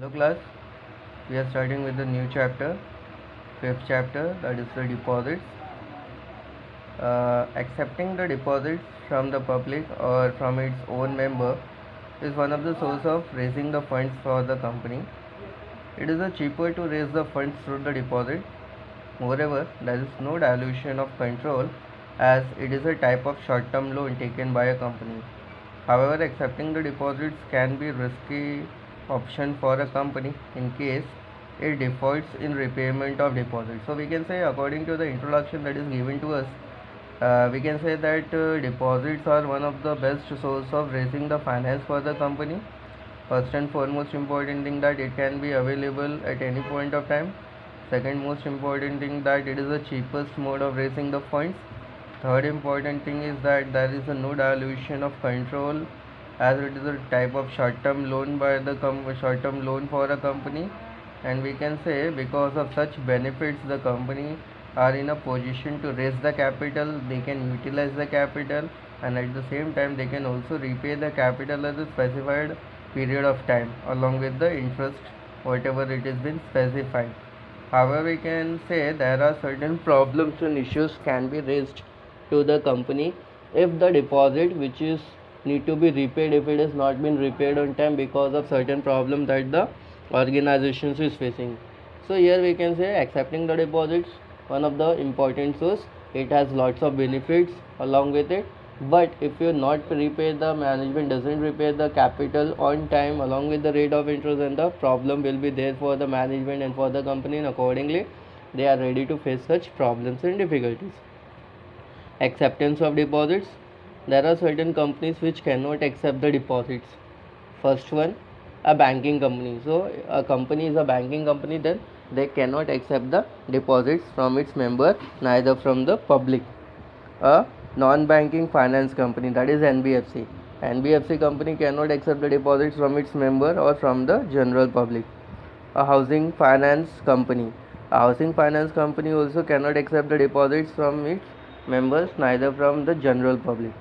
Hello class, we are starting with the new chapter, fifth chapter, that is the deposits. Accepting the deposits from the public or from its own member is one of the source of raising the funds for the company. It is cheaper to raise the funds through the deposit. Moreover, there is no dilution of control as it is a type of short-term loan taken by a company. However, accepting the deposits can be risky option for a company in case it defaults in repayment of deposits. So we can say, according to the introduction that is given to us, we can say that deposits are one of the best source of raising the finance for the company. First and foremost important thing that it can be available at any point of time. Second most important thing that it is the cheapest mode of raising the funds. Third important thing is that there is a no dilution of control as it is a type of short-term loan by the short-term loan for a company, and we can say because of such benefits the company are in a position to raise the capital, they can utilize the capital, and at the same time they can also repay the capital at a specified period of time along with the interest whatever it has been specified. However, we can say there are certain problems and issues can be raised to the company if the deposit which is need to be repaid, if it has not been repaid on time because of certain problem that the organizations is facing. So here we can say accepting the deposits one of the important source. It has lots of benefits along with it, but if you not repay, the management doesn't repay the capital on time along with the rate of interest, then the problem will be there for the management and for the company, and accordingly they are ready to face such problems and difficulties. Acceptance of deposits. There are certain companies which cannot accept the deposits. First one, a banking company. So a company is a banking company, then they cannot accept the deposits from its member, neither from the public. A non-banking finance company, that is NBFC. NBFC company cannot accept the deposits from its member or from the general public. A housing finance company. A housing finance company also cannot accept the deposits from its members, neither from the general public.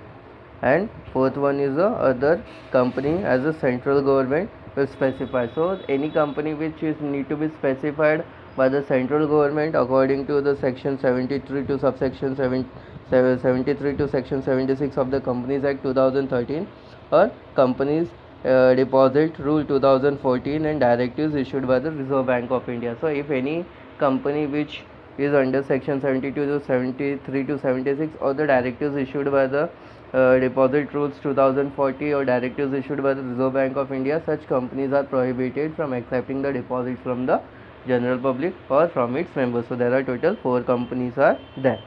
And fourth one is a other company as a central government will specify. So any company which is need to be specified by the central government according to the section 73 to subsection 73 to section 76 of the Companies Act 2013, or Companies Deposit Rule 2014, and directives issued by the Reserve Bank of India. So if any company which is under section 72 to 73 to 76, or the directives issued by the Deposit Rules 2040 or directives issued by the Reserve Bank of India, such companies are prohibited from accepting the deposits from the general public or from its members. So there are total 4 companies are there.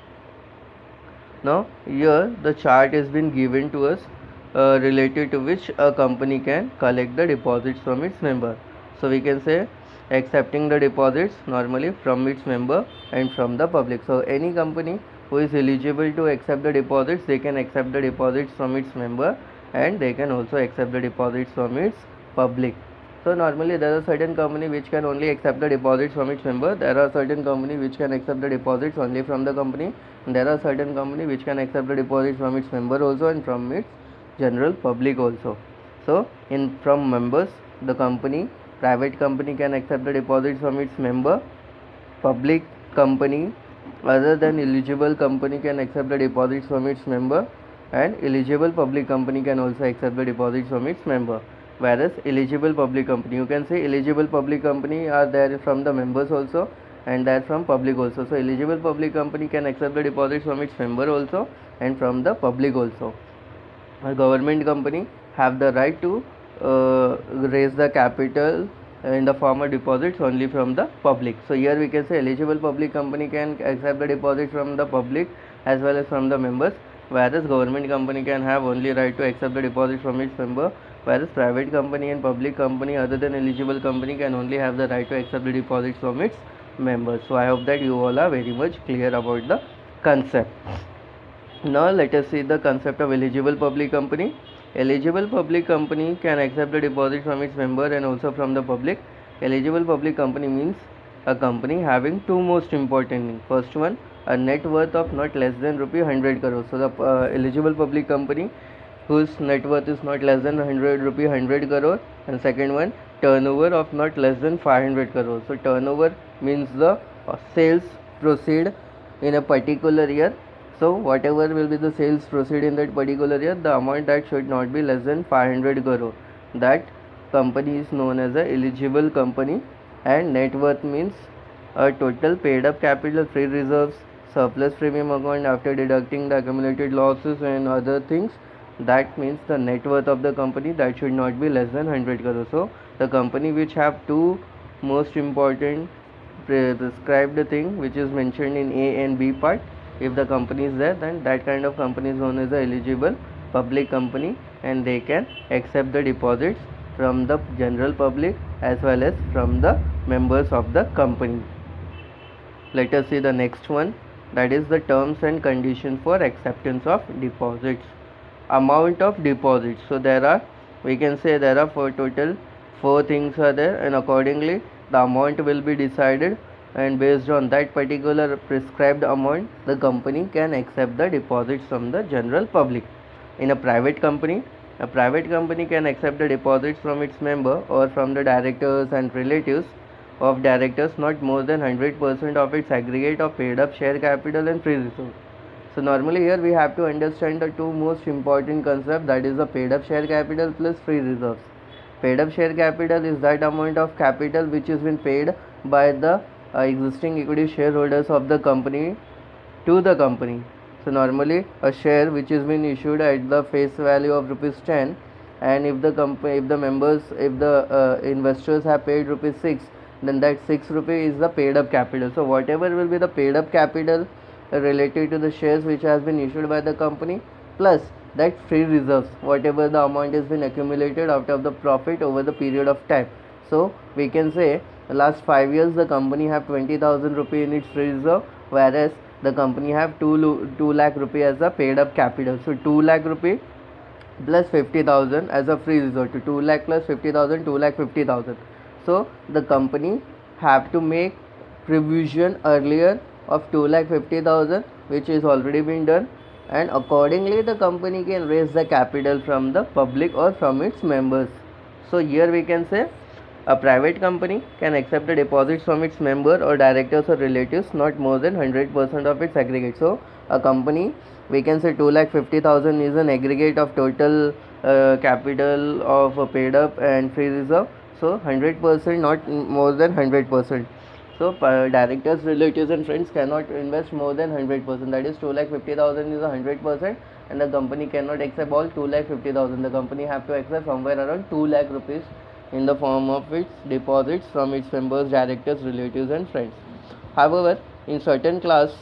Now here the chart has been given to us related to which a company can collect the deposits from its member. So we can say accepting the deposits normally from its member and from the public. So any company who is eligible to accept the deposits, they can accept the deposits from its member, and they can also accept the deposits from its public. So normally there are certain company which can only accept the deposits from its member. There are certain company which can accept the deposits only from the company. And there are certain company which can accept the deposits from its member also and from its general public also. So in from members, the company, private company can accept the deposits from its member. Public company other than eligible company can accept the deposits from its member, and eligible public company can also accept the deposits from its member. Whereas eligible public company, you can say eligible public company are there from the members also and that from public also. So eligible public company can accept the deposits from its member also and from the public also. A government company have the right to raise the capital in the form of deposits only from the public. So here we can say eligible public company can accept the deposit from the public as well as from the members, whereas government company can have only right to accept the deposit from its member, whereas private company and public company other than eligible company can only have the right to accept the deposits from its members. So I hope that you all are very much clear about the concept. Now let us see the concept of eligible public company. Eligible public company can accept the deposit from its member and also from the public. Eligible public company means a company having two most important things. First one, a net worth of not less than rupee 100 crores. So the eligible public company whose net worth is not less than 100 rupee 100 crore. And second one, turnover of not less than 500 crores. So turnover means the sales proceed in a particular year. So whatever will be the sales proceed in that particular year, the amount that should not be less than 500 crore. That company is known as a eligible company. And net worth means a total paid up capital, free reserves, surplus premium account after deducting the accumulated losses and other things. That means the net worth of the company that should not be less than 100 crore. So the company which have two most important prescribed thing which is mentioned in A and B part, if the company is there, then that kind of company is known as a eligible public company, and they can accept the deposits from the general public as well as from the members of the company. Let us see the next one, that is the terms and conditions for acceptance of deposits. Amount of deposits. So there are, we can say there are for total 4 things are there, and accordingly the amount will be decided, and based on that particular prescribed amount the company can accept the deposits from the general public. In a private company can accept the deposits from its member or from the directors and relatives of directors not more than 100% of its aggregate of paid up share capital and free reserves. So normally here we have to understand the two most important concepts, that is the paid up share capital plus free reserves. Paid up share capital is that amount of capital which has been paid by the existing equity shareholders of the company to the company. So normally a share which has been issued at the face value of rupees 10, and if the investors have paid rupees 6, then that 6 rupee is the paid up capital. So whatever will be the paid up capital related to the shares which has been issued by the company, plus that free reserves, whatever the amount has been accumulated out of the profit over the period of time. So we can say the last 5 years the company have 20,000 rupee in its free reserve, whereas the company have 2 lakh rupee as a paid up capital. So 2 lakh rupee plus 50,000 as a free reserve, to 2 lakh plus 50,000, 2 lakh 50,000. So the company have to make provision earlier of 2 lakh 50,000, which is already been done, and accordingly the company can raise the capital from the public or from its members. So here we can say a private company can accept the deposits from its member or directors or relatives not more than 100% of its aggregate. So a company, we can say 2,50,000 is an aggregate of total capital of paid up and free reserve. So 100%, not more than 100%. So directors, relatives and friends cannot invest more than 100%. That is 2,50,000 is 100%, and the company cannot accept all 2,50,000. The company have to accept somewhere around 2 lakh rupees in the form of its deposits from its members, directors, relatives and friends. However, in certain class,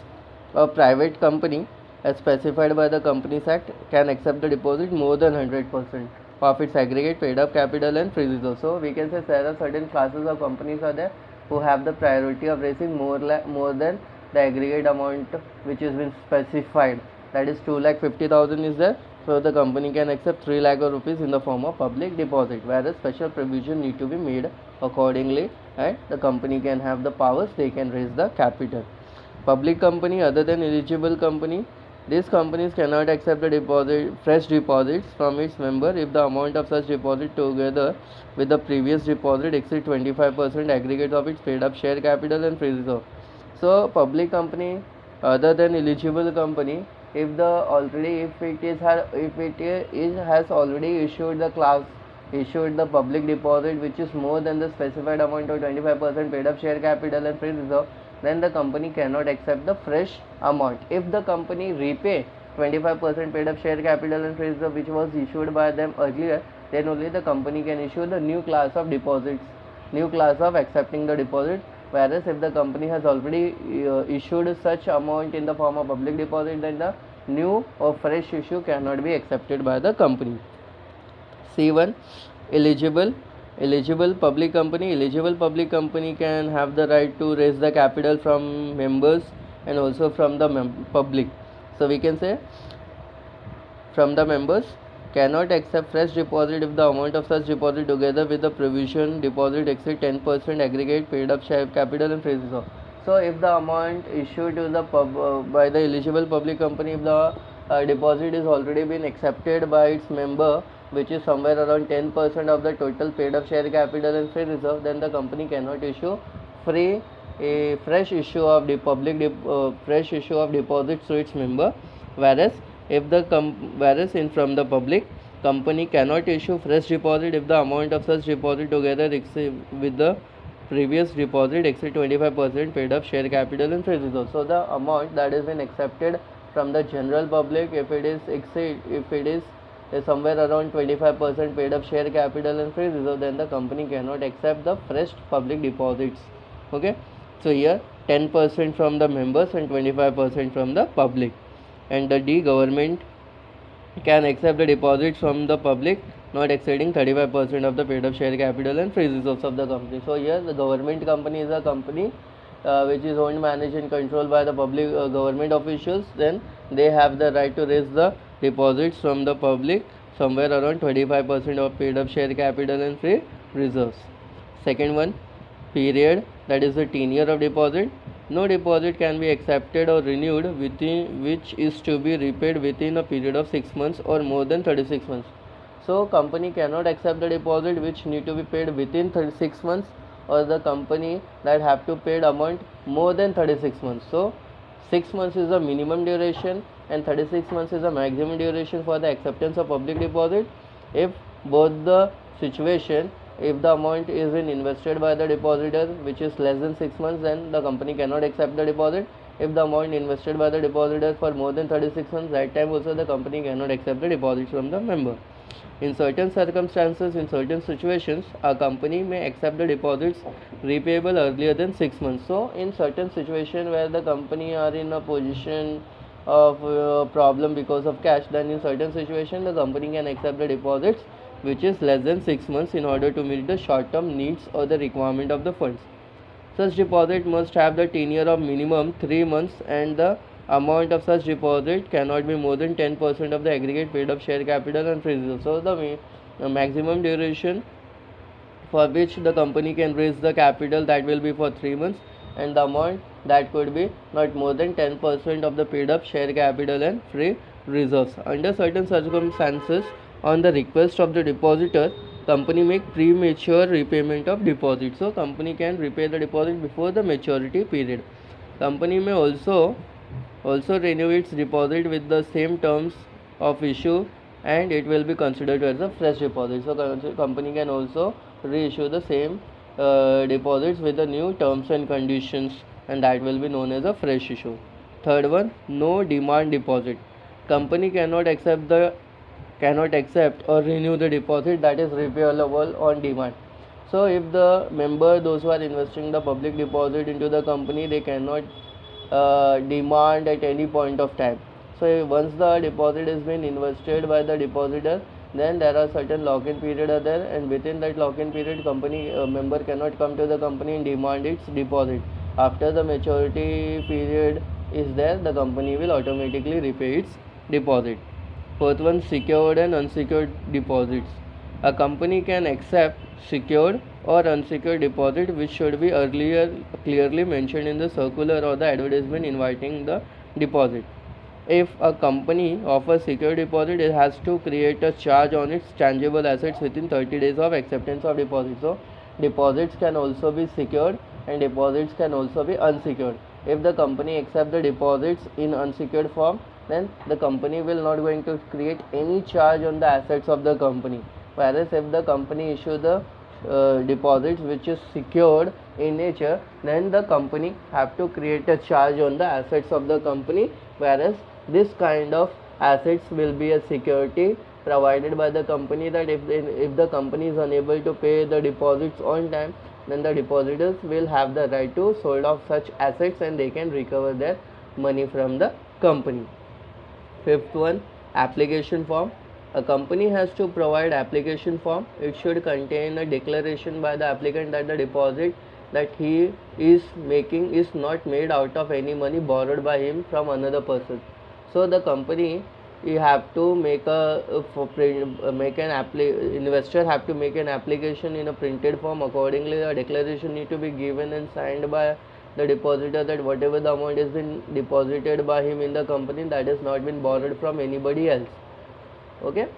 a private company as specified by the Companies Act can accept the deposit more than 100% of its aggregate paid up capital and free reserve. So we can say there are certain classes of companies are there who have the priority of raising more than the aggregate amount which has been specified. That is 2,50,000 is there. So the company can accept 3 lakh rupees in the form of public deposit, whereas special provision need to be made accordingly, and the company can have the powers, they can raise the capital. Public company other than eligible company, these companies cannot accept the fresh deposits from its member if the amount of such deposit together with the previous deposit exceed 25% aggregate of its paid up share capital and free reserve. So public company other than eligible company, if it has already issued the public deposit which is more than the specified amount of 25% paid up share capital and free reserve, then the company cannot accept the fresh amount. If the company repay 25% paid up share capital and free reserve which was issued by them earlier, then only the company can issue the new class of deposits, new class of accepting the deposit. Whereas if the company has already issued such amount in the form of public deposit, then the new or fresh issue cannot be accepted by the company. C1, eligible public company can have the right to raise the capital from members and also from the public. So we can say from the members cannot accept fresh deposit if the amount of such deposit together with the provision deposit exceed 10% aggregate paid up share capital and free reserve. So if the amount issued to the by the eligible public company, if the deposit is already been accepted by its member, which is somewhere around 10% of the total paid up share capital and free reserve, then the company cannot issue free a fresh issue of the fresh issue of deposits to its member. Whereas if the whereas in from the public, company cannot issue fresh deposit if the amount of such deposit together with the previous deposit exceed 25% paid up share capital and free reserve. So the amount that is been accepted from the general public, if it is somewhere around 25% paid up share capital and free reserve, then the company cannot accept the fresh public deposits. Okay, so here 10% from the members and 25% from the public. And the D, government can accept the deposits from the public not exceeding 35% of the paid up share capital and free reserves of the company. So here the government company is a company which is owned, managed and controlled by the public government officials. Then they have the right to raise the deposits from the public somewhere around 25% of paid up share capital and free reserves. Second one, period, that is the tenure of deposit. No deposit can be accepted or renewed within which is to be repaid within a period of 6 months or more than 36 months. So company cannot accept the deposit which need to be paid within 36 months, or the company that have to pay amount more than 36 months. So 6 months is the minimum duration and 36 months is the maximum duration for the acceptance of public deposit. If both the situation, if the amount is invested by the depositor which is less than 6 months, then the company cannot accept the deposit. If the amount invested by the depositor for more than 36 months, that time also the company cannot accept the deposits from the member. In certain circumstances, in certain situations, a company may accept the deposits repayable earlier than 6 months. So in certain situation where the company are in a position of problem because of cash, then in certain situation the company can accept the deposits which is less than 6 months in order to meet the short term needs or the requirement of the funds. Such deposit must have the tenure of minimum 3 months, and the amount of such deposit cannot be more than 10% of the aggregate paid up share capital and free reserve. So the maximum duration for which the company can raise the capital, that will be for 3 months, and the amount that could be not more than 10% of the paid up share capital and free reserves. Under certain circumstances, on the request of the depositor, company make premature repayment of deposit. So company can repay the deposit before the maturity period. Company may also renew its deposit with the same terms of issue, and it will be considered as a fresh deposit. So company can also reissue the same deposits with the new terms and conditions, and that will be known as a fresh issue. Third one, no demand deposit. Company cannot accept or renew the deposit that is repayable on demand. So if the member, those who are investing the public deposit into the company, they cannot demand at any point of time. So once the deposit has been invested by the depositor, then there are certain lock-in period are there, and within that lock-in period, company member cannot come to the company and demand its deposit. After the maturity period is there, the company will automatically repay its deposit. Fourth one, secured and unsecured deposits. A company can accept secured or unsecured deposit which should be earlier clearly mentioned in the circular or the advertisement inviting the deposit. If a company offers secured deposit, it has to create a charge on its tangible assets within 30 days of acceptance of deposit. So deposits can also be secured and deposits can also be unsecured. If the company accepts the deposits in unsecured form, then the company will not going to create any charge on the assets of the company. Whereas if the company issue the deposits which is secured in nature, then the company have to create a charge on the assets of the company, whereas this kind of assets will be a security provided by the company, that if the company is unable to pay the deposits on time, then the depositors will have the right to sold off such assets and they can recover their money from the company. Fifth one, application form. A company has to provide application form. It should contain a declaration by the applicant that the deposit that he is making is not made out of any money borrowed by him from another person. So the company, you have to make investor have to make an application in a printed form. Accordingly, a declaration need to be given and signed by the depositor that whatever the amount has been deposited by him in the company, that has not been borrowed from anybody else. Okay.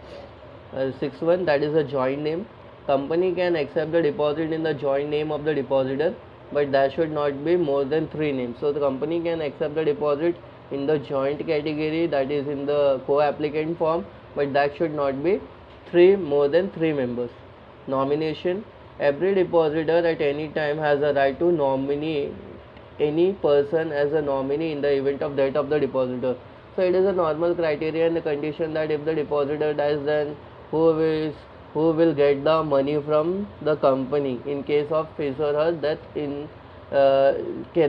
Sixth one, that is a joint name. Company can accept the deposit in the joint name of the depositor, but that should not be more than 3 names. So the company can accept the deposit in the joint category, that is in the co-applicant form, but that should not be more than 3 members. Nomination. Every depositor at any time has a right to nominate any person as a nominee in the event of death of the depositor. So it is a normal criteria and the condition that if the depositor dies, then who will get the money from the company in case of his or her death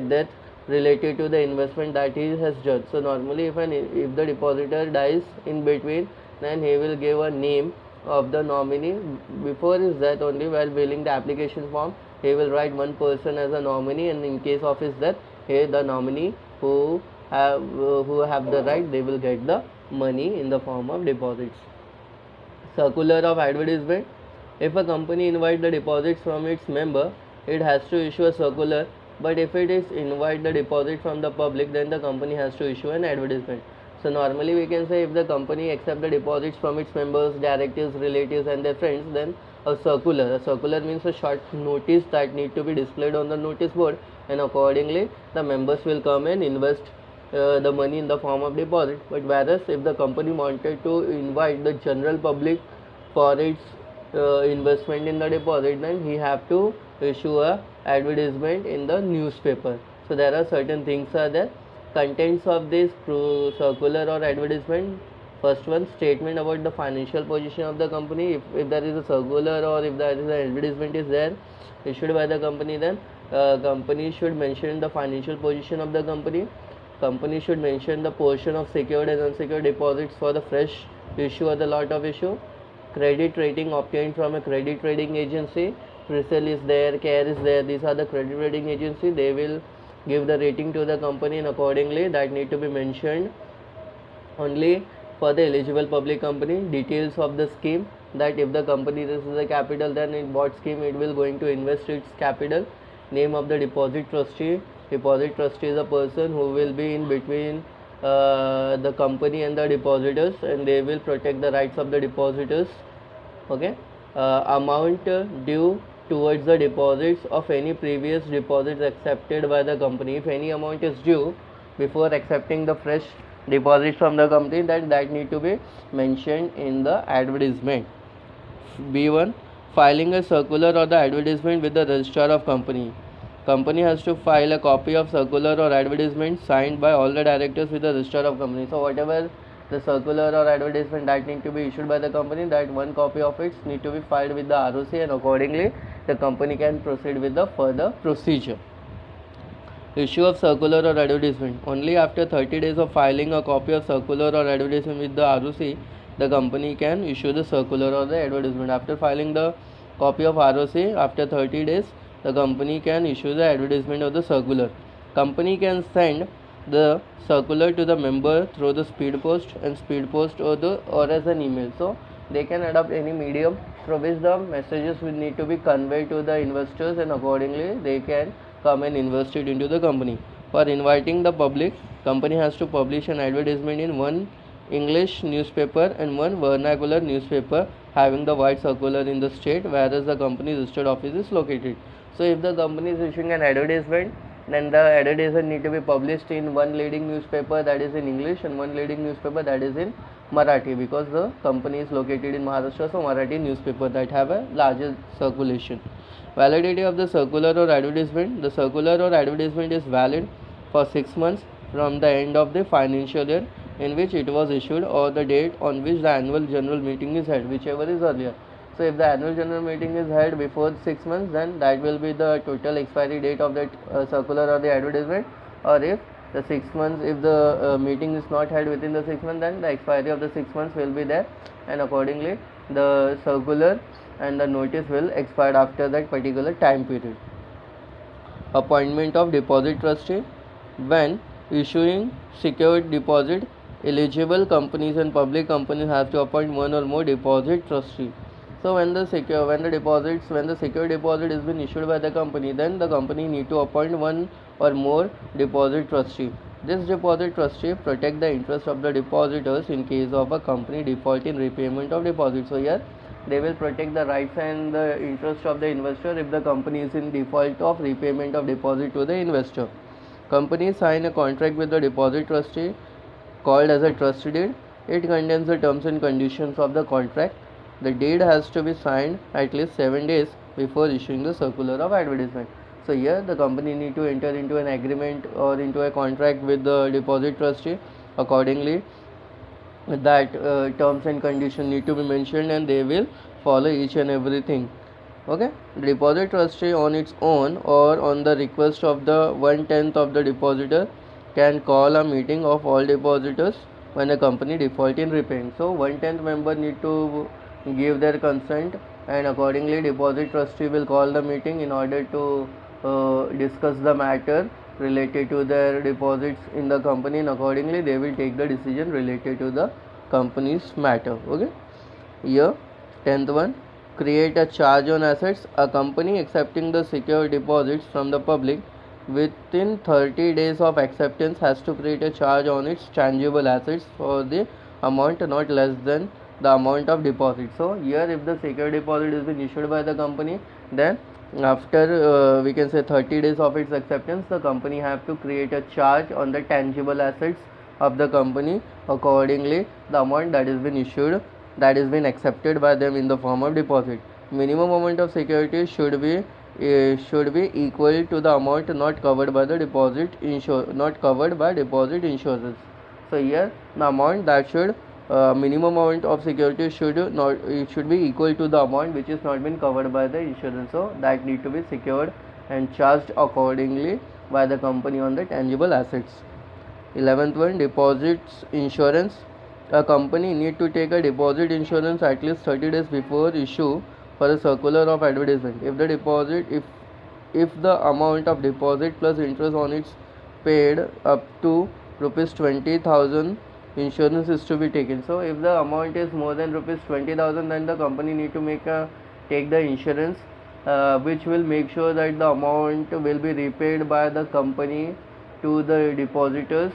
death related to the investment that he has done. So normally if the depositor dies in between, then he will give a name of the nominee before his death. Only while filling the application form, he will write one person as a nominee, and in case of his death, the nominee who have the right, they will get the money in the form of deposits. Circular of advertisement. If a company invites the deposits from its member, it has to issue a circular, but if it is invite the deposit from the public, then the company has to issue an advertisement. So normally we can say if the company accepts the deposits from its members, directors, relatives and their friends, then a circular. A circular means a short notice that need to be displayed on the notice board, and accordingly the members will come and invest the money in the form of deposit. But whereas if the company wanted to invite the general public for its investment in the deposit, then he have to issue a advertisement in the newspaper. So there are certain things are there. Contents of this circular or advertisement. First one, statement about the financial position of the company. If there is a circular or if there is an advertisement is there issued by the company, then company should mention the financial position of the company. Company should mention the portion of secured and unsecured deposits for the fresh issue or the lot of issue. Credit rating obtained from a credit rating agency. CRISIL is there, CARE is there. These are the credit rating agency. They will give the rating to the company, and accordingly that need to be mentioned. Only for the eligible public company, details of the scheme, that if the company raises the capital, then in what scheme it will going to invest its capital. Name of the deposit trustee. Deposit trustee is a person who will be in between the company and the depositors, and they will protect the rights of the depositors. Okay. Amount due towards the deposits of any previous deposits accepted by the company. If any amount is due before accepting the fresh deposits from the company, that need to be mentioned in the advertisement. B1, filing a circular or the advertisement with the registrar of company. Company has to file a copy of circular or advertisement signed by all the directors with the registrar of company. So whatever the circular or advertisement that need to be issued by the company, that one copy of it need to be filed with the ROC, and accordingly the company can proceed with the further procedure. Issue of circular or advertisement. Only after 30 days of filing a copy of circular or advertisement with the ROC, the company can issue the circular or the advertisement. After filing the copy of ROC, after 30 days, the company can issue the advertisement of the circular. Company can send the circular to the member through the speed post or as an email. So they can adopt any medium through which the messages will need to be conveyed to the investors, and accordingly they can come and invest it into the company. For inviting the public, company has to publish an advertisement in one English newspaper and one vernacular newspaper having the white circular in the state whereas the company's registered office is located. So if the company is issuing an advertisement, then the advertisement need to be published in one leading newspaper that is in English and one leading newspaper that is in Marathi, because the company is located in Maharashtra, so Marathi newspaper that have a larger circulation. Validity of the circular or advertisement. The circular or advertisement is valid for 6 months from the end of the financial year in which it was issued or the date on which the annual general meeting is held, whichever is earlier. So if the annual general meeting is held before 6 months, then that will be the total expiry date of that circular or the advertisement. Or if the 6 months, if the meeting is not held within the 6 months, then the expiry of the 6 months will be there, and accordingly the circular and the notice will expire after that particular time period. Appointment of deposit trustee. When issuing secured deposit, eligible companies and public companies have to appoint one or more deposit trustee. So when the secure deposit is been issued by the company, then the company need to appoint one or more deposit trustee. This deposit trustee protect the interest of the depositors in case of a company default in repayment of deposit. So here they will protect the rights and the interest of the investor if the company is in default of repayment of deposit to the investor. Companies sign a contract with the deposit trustee called as a trust deed. It contains the terms and conditions of the contract. The deed has to be signed at least 7 days before issuing the circular of advertisement. So here the company need to enter into an agreement or into a contract with the deposit trustee. Accordingly, that terms and conditions need to be mentioned and they will follow each and everything. Okay, the deposit trustee on its own or on the request of the 1/10 of the depositor can call a meeting of all depositors when a company default in repaying. So 1/10 member need to give their consent, and accordingly deposit trustee will call the meeting in order to discuss the matter related to their deposits in the company, and accordingly they will take the decision related to the company's matter. Okay, here 10th one, create a charge on assets. A company accepting the secure deposits from the public within 30 days of acceptance has to create a charge on its tangible assets for the amount not less than the amount of deposit. So here if the secure deposit has been issued by the company, then after we can say 30 days of its acceptance, the company have to create a charge on the tangible assets of the company. Accordingly, the amount that has been issued, that has been accepted by them in the form of deposit. Minimum amount of security should be equal to the amount not covered by the deposit insurance. So here the amount that should minimum amount of security should be equal to the amount which is not been covered by the insurance. So that need to be secured and charged accordingly by the company on the tangible assets. 11th one, deposits insurance. A company need to take a deposit insurance at least 30 days before issue for a circular of advertisement. If the amount of deposit plus interest on its paid up to rupees 20,000, insurance is to be taken. So if the amount is more than rupees 20,000, then the company need to take the insurance, which will make sure that the amount will be repaid by the company to the depositors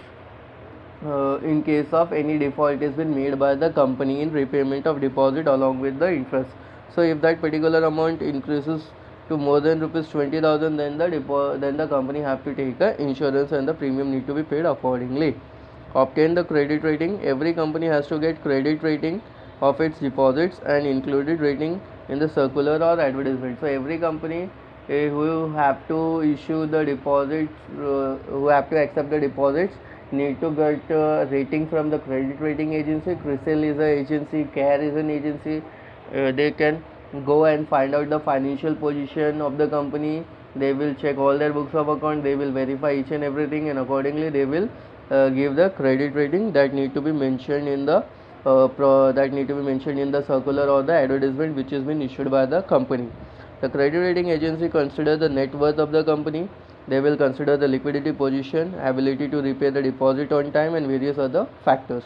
in case of any default has been made by the company in repayment of deposit along with the interest. So if that particular amount increases to more than rupees 20,000, then the company have to take a insurance and the premium need to be paid accordingly. Obtain the credit rating. Every company has to get credit rating of its deposits and included rating in the circular or advertisement. So every company who have to issue the deposits, who have to accept the deposits, need to get rating from the credit rating agency. CRISIL is an agency, CARE is an agency. They can go and find out the financial position of the company. They will check all their books of account. They will verify each and everything, and accordingly they will give the credit rating that need to be mentioned in the circular or the advertisement which has been issued by the company. The credit rating agency consider the net worth of the company. They will consider the liquidity position, ability to repay the deposit on time, and various other factors,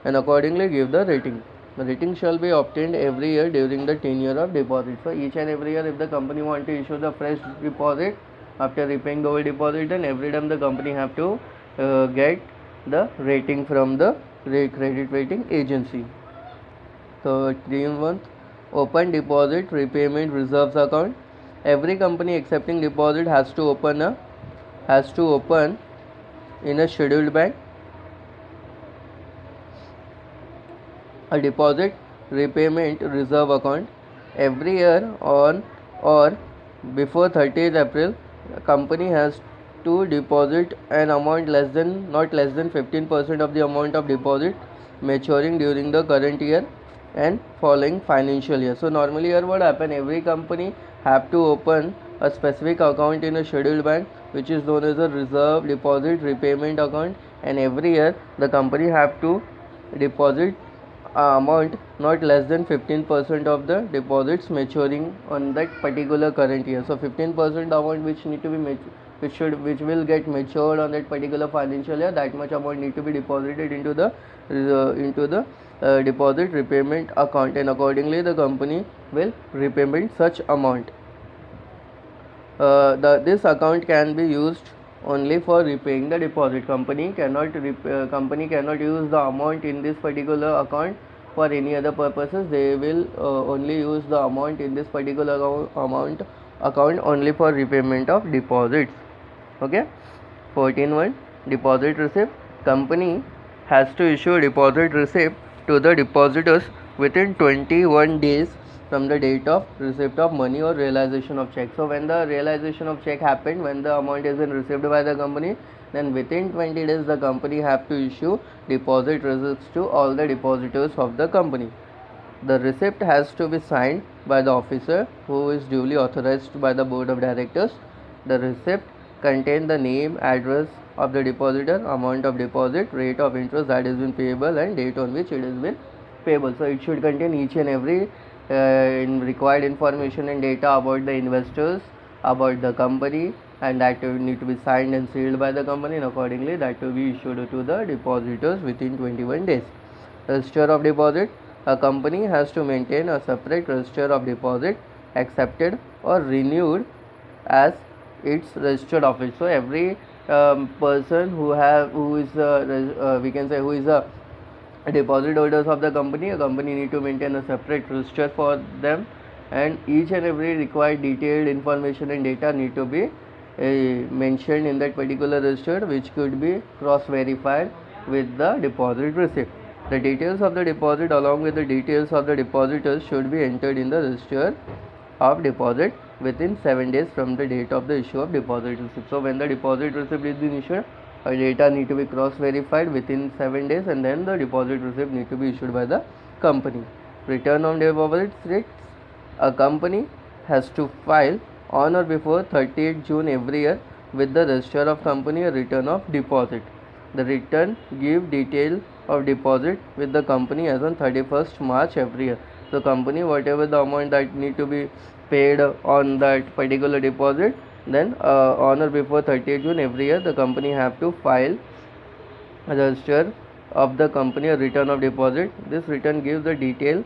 and accordingly give the rating. The rating shall be obtained every year during the tenure of deposit. So each and every year, if the company want to issue the fresh deposit after repaying the old deposit, then every time the company have to get the rating from the credit rating agency. So 3-in-1, open deposit repayment reserves account. Every company accepting deposit has to open in a scheduled bank a deposit repayment reserve account. Every year on or before 30th April, a company has to deposit an amount not less than 15% of the amount of deposit maturing during the current year and following financial year. So normally here what happen, every company have to open a specific account in a scheduled bank which is known as a reserve deposit repayment account, and every year the company have to deposit amount not less than 15% of the deposits maturing on that particular current year. So 15% amount which need to be which will get matured on that particular financial year, that much amount need to be deposited into the deposit repayment account, and accordingly the company will repayment such amount. This account can be used only for repaying the deposit. Company cannot use the amount in this particular account for any other purposes. They will only use the amount in this particular account only for repayment of deposits. Okay. 14.1 Deposit receipt. Company has to issue deposit receipt to the depositors within 21 days from the date of receipt of money or realization of check. So when the realization of check happened, when the amount is been received by the company, then within 20 days the company have to issue deposit receipts to all the depositors of the company. The receipt has to be signed by the officer who is duly authorized by the board of directors. The receipt contains the name, address of the depositor, amount of deposit, rate of interest that is been payable, and date on which it has been payable. So it should contain each and every required information and data about the investors, about the company, and that need to be signed and sealed by the company, and accordingly that to be issued to the depositors within 21 days. Register of deposit. A company has to maintain a separate register of deposit accepted or renewed as its registered office. So every person who is a deposit holders of the company, a company need to maintain a separate register for them, and each and every required detailed information and data need to be mentioned in that particular register, which could be cross verified with the deposit receipt. The details of the deposit along with the details of the depositors should be entered in the register of deposit within 7 days from the date of the issue of deposit receipt. So when the deposit receipt is being issued, data need to be cross verified within 7 days, and then the deposit receipt need to be issued by the company. Return on deposit rates. A company has to file on or before 30th June every year with the register of company a return of deposit. The return give detail of deposit with the company as on 31st March every year. So company, whatever the amount that need to be paid on that particular deposit, then on or before 30th June every year the company have to file a register of the company a return of deposit. This return gives the detail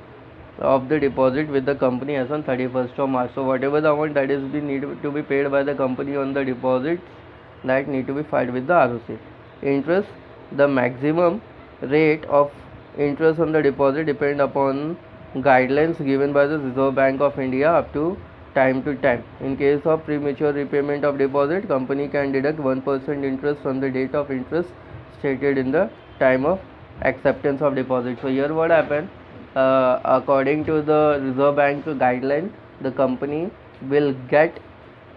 of the deposit with the company as on 31st of March. So whatever the amount that is needed to be paid by the company on the deposits, that need to be filed with the ROC. Interest. The maximum rate of interest on the deposit depend upon guidelines given by the Reserve Bank of India up to time to time. In case of premature repayment of deposit, company can deduct 1% interest from the date of interest stated in the time of acceptance of deposit. So here what happened, according to the Reserve Bank guideline, the company will get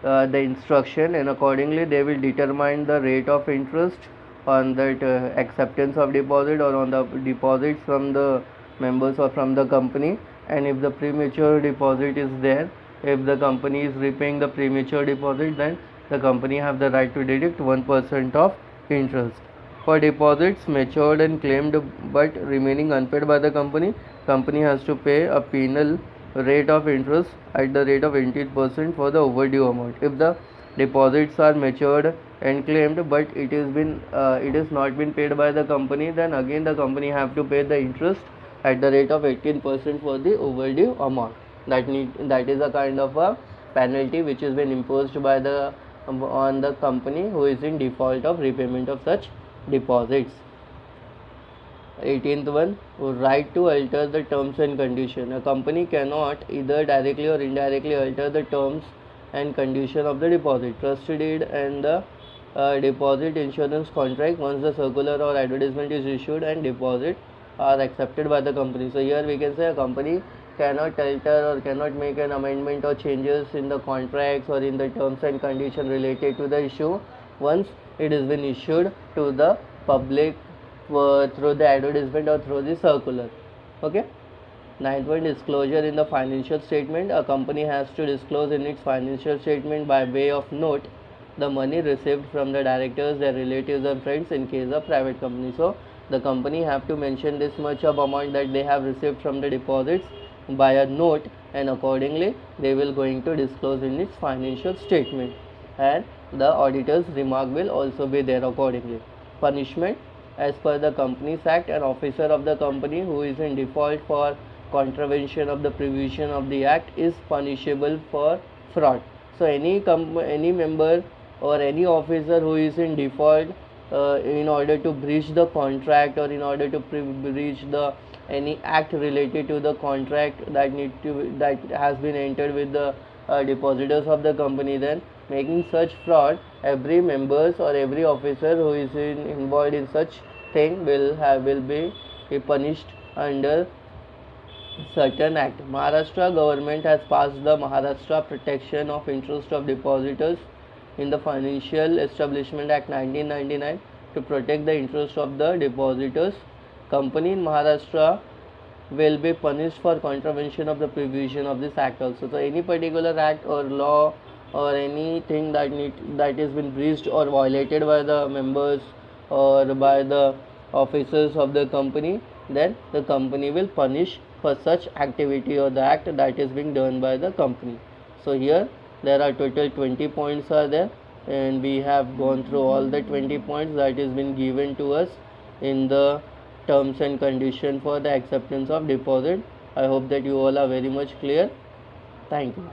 the instruction, and accordingly they will determine the rate of interest on that acceptance of deposit or on the deposits from the members or from the company. And if the premature deposit is there, if the company is repaying the premature deposit, then the company have the right to deduct 1% of interest. For deposits matured and claimed but remaining unpaid by the company has to pay a penal rate of interest at the rate of 18% for the overdue amount. If the deposits are matured and claimed but it is not been paid by the company, then again the company have to pay the interest at the rate of 18% for the overdue amount. That is a kind of a penalty which has been imposed by on the company who is in default of repayment of such deposits. 18th one, right to alter the terms and condition. A company cannot either directly or indirectly alter the terms and condition of the deposit, trust deed, and the deposit insurance contract once the circular or advertisement is issued and deposit are accepted by the company. So here we can say a company cannot alter or cannot make an amendment or changes in the contracts or in the terms and condition related to the issue once it has been issued to the public through the advertisement or through the circular. Okay. 9th one, disclosure in the financial statement. A company has to disclose in its financial statement by way of note the money received from the directors, their relatives and friends in case of private company. So the company have to mention this much of amount that they have received from the deposits by a note, and accordingly they will going to disclose in its financial statement. and the auditor's remark will also be there accordingly. Punishment: as per the Companies Act, an officer of the company who is in default for contravention of the provision of the act is punishable for fraud. So any member or any officer who is in default in order to breach the contract, or in order to breach the any act related to the contract that has been entered with the depositors of the company, then making such fraud, every members or every officer who is involved in such thing will be punished under certain act. Maharashtra government has passed the Maharashtra Protection of Interest of Depositors in the Financial Establishment Act 1999 to protect the interest of the depositors. Company in Maharashtra will be punished for contravention of the provision of this act also. So any particular act or law or anything that is been breached or violated by the members or by the officers of the company, then the company will punish for such activity or the act that is being done by the company. So here there are total 20 points are there, and we have gone through all the 20 points that is been given to us in the terms and condition for the acceptance of deposit. I hope that you all are very much clear. Thank you.